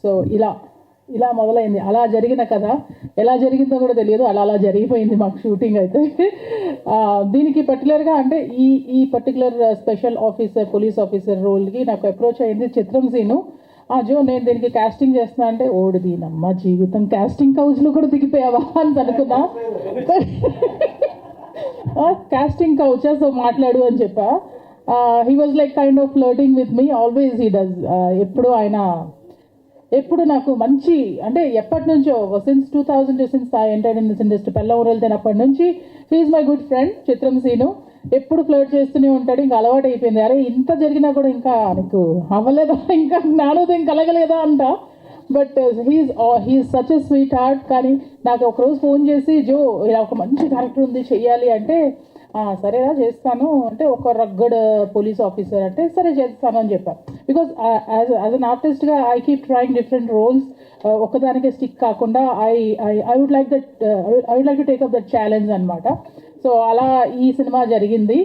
So ఇలా మొదలైంది. అలా జరిగిన కథ ఎలా జరిగిందో కూడా తెలియదు, అలా జరిగిపోయింది మాకు షూటింగ్ అయితే. దీనికి పర్టికులర్గా అంటే ఈ particular special officer, police officer రోల్కి నాకు అప్రోచ్ అయింది చిత్రం సీను. జో నేను దీనికి కాస్టింగ్ చేస్తున్నా అంటే, ఓడిదీనమ్మ జీవితం, కాస్టింగ్ కౌచ్లో కూడా దిగిపోయావా అని అనుకున్నా. కాస్టింగ్ కౌచా, సో మాట్లాడు అని చెప్పా. He was like kind of flirting with me, always he does. ఎప్పుడు నాకు మంచి అంటే ఎప్పటి నుంచో since 2000 since I entered in this industry, పెళ్ళ ఊరెళ్తే అప్పటి నుంచి హీఈస్ మై గుడ్ ఫ్రెండ్ చిత్రం సీను. ఎప్పుడు ఫ్లర్ట్ చేస్తూనే ఉంటాడు, ఇంకా అలవాటు అయిపోయింది. అరే ఇంత జరిగినా కూడా ఇంకా నీకు అవ్వలేదా, ఇంకా జ్ఞానోదయం కలగలేదా అంట. But he's such a sweetheart. కానీ నాకు ఒకరోజు ఫోన్ చేసి, జో ఇలా ఒక మంచి క్యారెక్టర్ ఉంది చెయ్యాలి అంటే, సరేరా చేస్తాను అంటే, ఒక రగ్గడ్ పోలీస్ ఆఫీసర్ అంటే సరే చేస్తాను అని చెప్పాను. బికాజ్ యాజ్ అన్ ఆర్టిస్ట్గా I keep trying different roles. ఒక్కదానికే స్టిక్ కాకుండా I would like to take up that challenge అనమాట. సో అలా ఈ సినిమా జరిగింది.